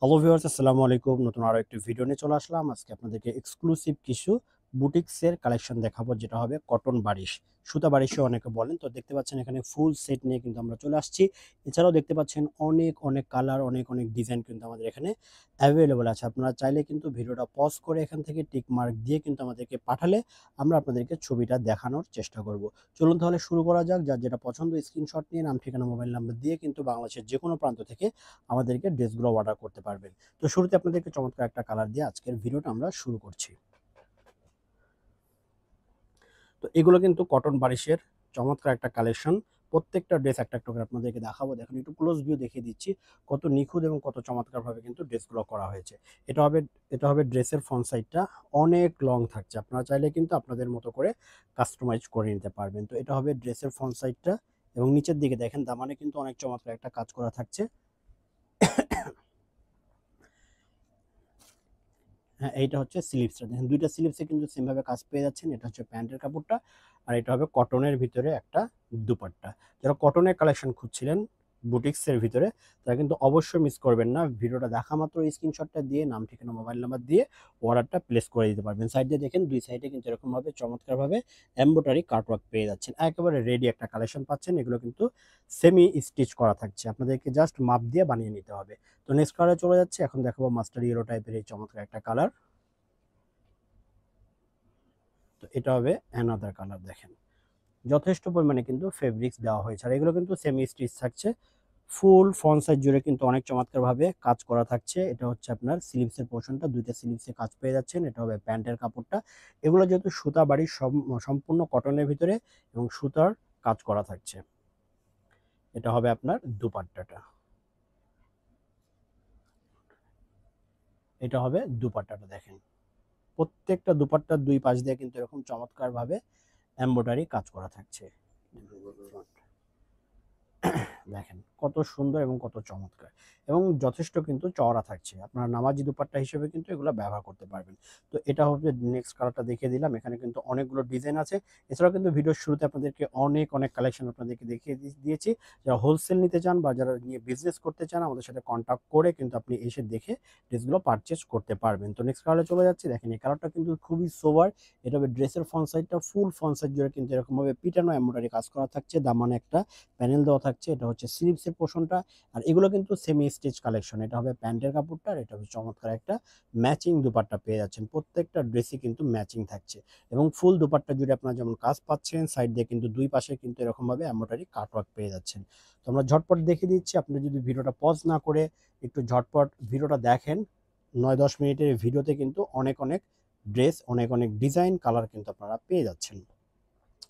Hello viewers, আসসালামু আলাইকুম। নতুন আরো একটি ভিডিও নিয়ে চলে আসলাম। আজকে আপনাদেরকে এক্সক্লুসিভ কিছু বুটিক্সের কালেকশন দেখাবো, যেটা হবে কটন বারিশ, সুতা বারিশও অনেকে বলেন। তো দেখতে পাচ্ছেন এখানে ফুল সেট নিয়ে কিন্তু আমরা চলে আসছি। এছাড়াও দেখতে পাচ্ছেন অনেক অনেক কালার, অনেক অনেক ডিজাইন কিন্তু আমাদের এখানে অ্যাভেলেবল আছে। আপনারা চাইলে কিন্তু ভিডিওটা পজ করে এখান থেকে টিক মার্ক দিয়ে কিন্তু আমাদেরকে পাঠালে আমরা আপনাদেরকে ছবিটা দেখানোর চেষ্টা করব। চলুন তাহলে শুরু করা যাক। যার যেটা পছন্দ স্ক্রিনশট নিয়ে নাম, ঠিকানা, মোবাইল নাম্বার দিয়ে কিন্তু বাংলাদেশের যে কোনো প্রান্ত থেকে আমাদেরকে ড্রেসগুলো অর্ডার করতে পারবেন। তো শুরুতে আপনাদেরকে চমৎকার একটা কালার দিয়ে আজকের ভিডিওটা আমরা শুরু করছি। তো এগুলো কিন্তু কটন বারিশের চমৎকার একটা কালেকশন। প্রত্যেকটা ড্রেস একটা একটা করে আপনাদেরকে দেখাবো। দেখুন, একটু ক্লোজ ভিউ দেখিয়ে দিচ্ছি কত নিখুঁত এবং কত চমৎকারভাবে কিন্তু ড্রেসগুলো করা হয়েছে। এটা হবে এটা হবে ড্রেসের ফ্রন্ট সাইডটা অনেক লং থাকছে। আপনারা চাইলে কিন্তু আপনাদের মতো করে কাস্টমাইজ করে নিতে পারবেন। তো এটা হবে ড্রেসের ফ্রন্ট সাইডটা, এবং নিচের দিকে দেখেন দামানে কিন্তু অনেক চমৎকার একটা কাজ করা থাকছে। হ্যাঁ, এইটা হচ্ছে স্লিভসটা। দেখেন দুইটা স্লিভসে কিন্তু সেম ভাবে কাজ পেয়ে যাচ্ছেন। এটা হচ্ছে প্যান্টের কাপড়টা, আর এটা হবে কটনের ভিতরে একটা দুপাট্টা। যারা কটনের কালেকশন খুঁজছিলেন বুটিক্সের ভিতরে, তারা কিন্তু অবশ্যই মিস করবেন না। ভিডিওটা দেখা মাত্র স্ক্রিনশটটা দিয়ে নাম, ঠিকানা, মোবাইল নাম্বার দিয়ে অর্ডারটা প্লেস করে দিতে পারবেন। সাইড দিয়ে দেখেন দুই সাইডে কিন্তু এরকমভাবে চমৎকারভাবে এমব্রয়ডারি কাটওয়ার্ক পেয়ে যাচ্ছেন। একেবারে রেডি একটা কালেকশন পাচ্ছেন। এগুলো কিন্তু সেমি স্টিচ করা থাকছে, আপনাদেরকে জাস্ট মাপ দিয়ে বানিয়ে নিতে হবে। তো নেক্সট কালারে চলে যাচ্ছে। এখন দেখাবো মাস্টার ইয়েলো টাইপের এই চমৎকার একটা কালার। তো এটা হবে অ্যানাদার কালার। দেখেন যথেষ্ট পরিমাণে কিন্তু ফেব্রিক্স দেওয়া হয়েছে, আর এগুলো কিন্তু সেমি স্টিচ থাকছে। ফুল ফ্রন্ট সাইড জুড়ে কিন্তু অনেক চমৎকার ভাবে কাজ করা থাকছে। এটা হচ্ছে আপনার স্লিভসের পোর্শনটা, দুইটা স্লিভসে কাজ পেয়ে যাচ্ছেন। এটা হবে প্যান্টের কাপড়টা। এগুলো যেহেতু সুতা বাড়ির সম্পূর্ণ কটনের ভিতরে এবং সুতার কাজ করা থাকছে। এটা হবে আপনার দুপাট্টাটা। এটা হবে দুপাট্টাটা। দেখেন প্রত্যেকটা দুপাট্টার দুই পাশ দিয়ে কিন্তু এরকম চমৎকার ভাবে এমব্রয়ডারি কাজ করা থাকছে। দেখেন কত সুন্দর এবং কত চমৎকার, এবং যথেষ্ট কিন্তু চওড়া থাকছে। আপনারা নামাজি দুপাট্টা হিসেবে কিন্তু এগুলো ব্যবহার করতে পারবেন। তো এটা হবে নেক্সট কালারটা দেখিয়ে দিলাম। এখানে কিন্তু অনেকগুলো ডিজাইন আছে। এছাড়াও কিন্তু ভিডিওর শুরুতে আপনাদেরকে অনেক অনেক কালেকশন আপনাদেরকে দেখিয়ে দিয়েছি। যারা হোলসেল নিতে চান বা যারা নিয়ে বিজনেস করতে চান, আমাদের সাথে কন্ট্যাক্ট করে কিন্তু আপনি এসে দেখে ড্রেসগুলো পারচেজ করতে পারবেন। তো নেক্সট কালারে চলে যাচ্ছে। দেখেন এই কালারটা কিন্তু খুবই সোবার। এটা হবে ড্রেসের ফ্রন্ট সাইডটা, ফুল ফ্রন্ট সাইড জুড়ে কিন্তু এরকমভাবে পিটানো এমব্রয়ডারি কাজ করা থাকছে। দামানে একটা প্যানেল দেওয়া থাকছে। এটা হচ্ছে স্লিভসের পোর্শনটা, আর এগুলো কিন্তু সেমি স্টিচ কালেকশন। এটা হবে প্যান্টের কাপড়টা, আর এটা হবে চমৎকার একটা ম্যাচিং দুপাট্টা পেয়ে যাচ্ছেন। প্রত্যেকটা ড্রেসই কিন্তু ম্যাচিং থাকছে, এবং ফুল দুপাট্টা জুড়ে আপনারা যেমন কাজ পাচ্ছেন, সাইড দিয়ে কিন্তু দুই পাশে কিন্তু এরকমভাবে এমব্রয়ডারি কাটওয়ার্ক পেয়ে যাচ্ছেন। তো আমরা ঝটপট দেখিয়ে দিচ্ছি। আপনি যদি ভিডিওটা পজ না করে একটু ঝটপট ভিডিওটা দেখেন, 9-10 মিনিটের ভিডিওতে কিন্তু অনেক অনেক ড্রেস, অনেক অনেক ডিজাইন, কালার কিন্তু আপনারা পেয়ে যাচ্ছেন।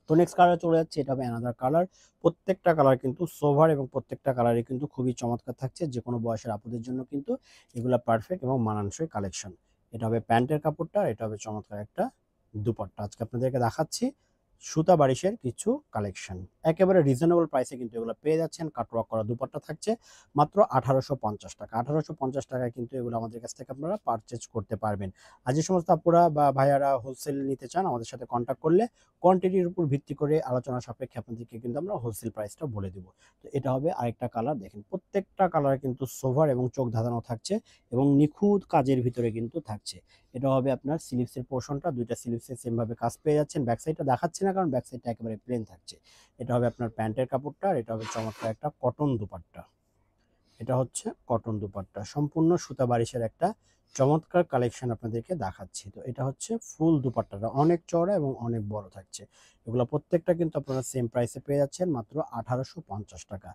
তো নেক্সট কালার চলে যাচ্ছে। এটা হবে অ্যানাদার কালার। প্রত্যেকটা কালার কিন্তু সোভার, এবং প্রত্যেকটা কালারই কিন্তু খুবই চমৎকার থাকছে। যে কোনো বয়সের আপুদের জন্য কিন্তু এগুলা পারফেক্ট এবং মানানসই কালেকশন। এটা হবে প্যান্টের কাপড়টা, এটা হবে চমৎকার একটা দুপাট্টা। আজকে আপনাদেরকে দেখাচ্ছি সুতা বারিশের কিছু কালেকশন। একেবারে রিজনেবল প্রাইসে কিন্তু এগুলো পেয়ে যাচ্ছেন। কাটওয়ার্ক করা দুপাট্টা থাকছে মাত্র 1850 টাকা। 1850 টাকায় কিন্তু এগুলো আমাদের কাছ থেকে আপনারা পারচেজ করতে পারবেন। আর যে সমস্ত আপুরা বা ভাইয়ারা হোলসেল নিতে চান, আমাদের সাথে কন্ট্যাক্ট করলে কোয়ান্টিটির উপর ভিত্তি করে আলোচনা সাপেক্ষে আপনাদেরকে কিন্তু আমরা হোলসেল প্রাইসটা বলে দেব। তো এটা হবে আরেকটা কালার। দেখেন প্রত্যেকটা কালার কিন্তু সোভার এবং চোখ ধাঁধানো থাকছে, এবং নিখুঁত কাজের ভিতরে কিন্তু থাকছে। এটা হবে আপনার স্লিভসের পোর্শনটা, দুইটা স্লিভসে সেম ভাবে কাজ পেয়ে যাচ্ছেন। ব্যাক সাইডটা দেখাচ্ছি না, কারণ ব্যাক সাইডটা একেবারে প্লেন থাকছে। এটা হবে আপনার প্যান্টের কাপড়টা, আর এটা হবে চমৎকার একটা কটন দুপাট্টা। এটা হচ্ছে কটন দুপাট্টা, সম্পূর্ণ সুতা বারিশের একটা চমৎকার কালেকশন আপনাদেরকে দেখাচ্ছি। তো এটা হচ্ছে ফুল দুপাট্টাটা অনেক চওড়া এবং অনেক বড় থাকছে। এগুলো প্রত্যেকটা কিন্তু আপনারা সেম প্রাইসে পেয়ে যাচ্ছেন, মাত্র 1850 টাকা।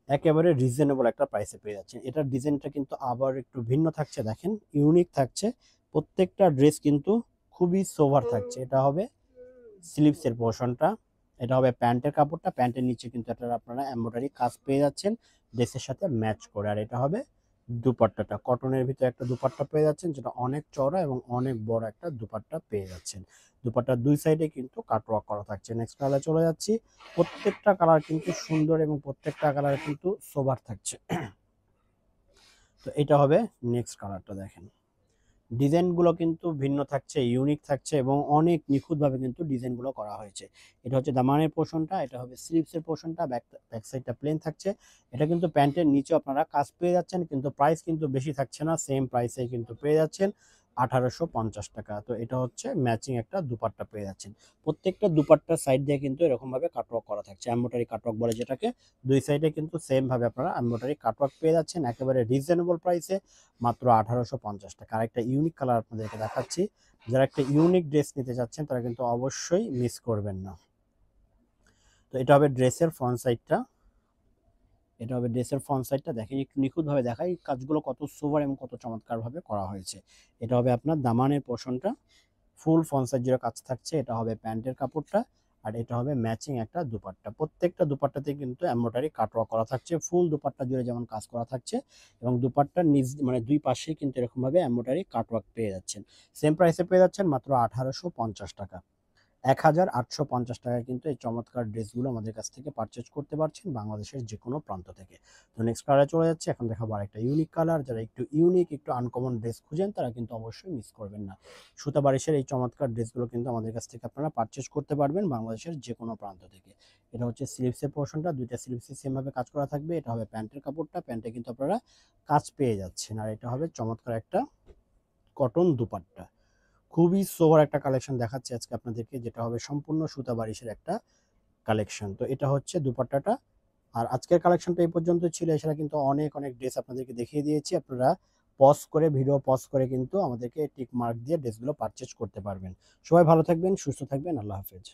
একেবারে রিজনেবল একটা প্রাইসে পেয়ে যাচ্ছেন। এটার ডিজাইনটা কিন্তু আবার একটু ভিন্ন থাকছে। দেখেন ইউনিক থাকছে। প্রত্যেকটা ড্রেস কিন্তু খুবই সোভার থাকছে। এটা হবে স্লিভসের পোর্শনটা, এটা হবে প্যান্টের কাপড়টা। প্যান্টের নিচে কিন্তু এটা আপনারা এমব্রয়ডারি কাজ পেয়ে যাচ্ছেন ড্রেসের সাথে ম্যাচ করে। আর এটা হবে দুপাট্টাটা, কটনের ভিতরে একটা দুপাট্টা পেয়ে যাচ্ছেন, যেটা অনেক চওড়া এবং অনেক বড় একটা দুপাট্টা পেয়ে যাচ্ছেন। দুপাট্টার দুই সাইডে কিন্তু কাটওয়ার্ক করা থাকছে। নেক্সট কালারে চলে যাচ্ছি। প্রত্যেকটা কালার কিন্তু সুন্দর, এবং প্রত্যেকটা কালার কিন্তু সোবার থাকছে। তো এটা হবে নেক্সট কালারটা। দেখেন ডিজাইনগুলো কিন্তু ভিন্ন থাকছে, ইউনিক থাকছে এবং অনেক নিখুঁতভাবে কিন্তু ডিজাইনগুলো করা হয়েছে। এটা হচ্ছে দামানের পোরশনটা, এটা হবে স্লিভসের পোরশনটা, ব্যাক সাইডটা প্লেন থাকছে। এটা কিন্তু প্যান্টের নিচেও আপনারা কাজ পেয়ে যাচ্ছেন, কিন্তু প্রাইস কিন্তু বেশি থাকছে না, সেম প্রাইসেই কিন্তু পেয়ে যাচ্ছেন ১৮৫০ টাকা। তো এটা হচ্ছে ম্যাচিং একটা দুপাট্টা পেয়ে যাচ্ছেন। প্রত্যেকটা দুপাট্টার সাইড দিয়ে কিন্তু এরকমভাবে কাটওয়ার্ক করা থাকছে, এমব্রয়ডারি কাটওয়ার্ক বলে যেটাকে। দুই সাইডে কিন্তু সেম ভাবে আপনারা এমব্রয়ডারি কাটওয়ার্ক পেয়ে যাচ্ছেন একেবারে রিজনেবল প্রাইসে, মাত্র ১৮৫০ টাকা। আরেকটা ইউনিক কালার আপনাদেরকে দেখাচ্ছি। যারা একটা ইউনিক ড্রেস নিতে চাচ্ছেন তারা কিন্তু অবশ্যই মিস করবেন না। তো এটা হবে ড্রেসের ফ্রন্ট সাইডটা, এটা হবে ড্রেসের ফ্রন্ট সাইডটা। দেখেন একটু নিখুঁতভাবে দেখাই কাজগুলো কত সোবার এবং কত চমৎকারভাবে করা হয়েছে। এটা হবে আপনার দামানের পোরশনটা, ফুল ফ্রন্ট সাইড জুড়ে কাজ থাকছে। এটা হবে প্যান্টের কাপড়টা, আর এটা হবে ম্যাচিং একটা দুপাট্টা। প্রত্যেকটা দুপাট্টাতে কিন্তু এমব্রয়ডারি কাটওয়ার্ক করা থাকছে, ফুল দুপাট্টা জুড়ে যেমন কাজ করা থাকছে এবং দুপাট্টার নিচ মানে দুই পাশেই কিন্তু এরকমভাবে এমব্রয়ডারি কাটওয়ার্ক পেয়ে যাচ্ছেন। সেম প্রাইসে পেয়ে যাচ্ছেন মাত্র ১৮৫০ টাকা। ১,৮৫০ টাকায় কিন্তু এই চমৎকার ড্রেসগুলো আমাদের কাছ থেকে পারচেজ করতে পারছেন বাংলাদেশের যেকোনো প্রান্ত থেকে। তো নেক্সট কালারে চলে যাচ্ছি। এখন দেখাবো আরেকটা ইউনিক কালার। যারা একটু ইউনিক, একটু আনকমন ড্রেস খুঁজেন তারা কিন্তু অবশ্যই মিস করবেন না। সুতা বারিশের এই চমৎকার ড্রেসগুলো কিন্তু আমাদের কাছ থেকে আপনারা পারচেজ করতে পারবেন বাংলাদেশের যেকোনো প্রান্ত থেকে। এটা হচ্ছে স্লিভসের পোরশনটা, দুইটা স্লিভসে সেমভাবে কাজ করা থাকবে। এটা হবে প্যান্টের কাপড়টা, প্যান্টে কিন্তু আপনারা কাজ পেয়ে যাচ্ছেন। আর এটা হবে চমৎকার একটা কটন দুপাট্টা। খুবই সোবার একটা কালেকশন দেখাচ্ছি আজকে আপনাদেরকে, যেটা হবে সম্পূর্ণ সুতা বারিশের একটা কালেকশন। তো এটা হচ্ছে দুপাট্টাটা। আর আজকের কালেকশনটা এই পর্যন্ত ছিল। এছাড়া কিন্তু অনেক ড্রেস আপনাদেরকে দেখিয়ে দিয়েছি। আপনারা পজ করে, ভিডিও পজ করে কিন্তু আমাদেরকে টিক মার্ক দিয়ে ড্রেসগুলো পারচেজ করতে পারবেন। সবাই ভালো থাকবেন, সুস্থ থাকবেন। আল্লাহ হাফেজ।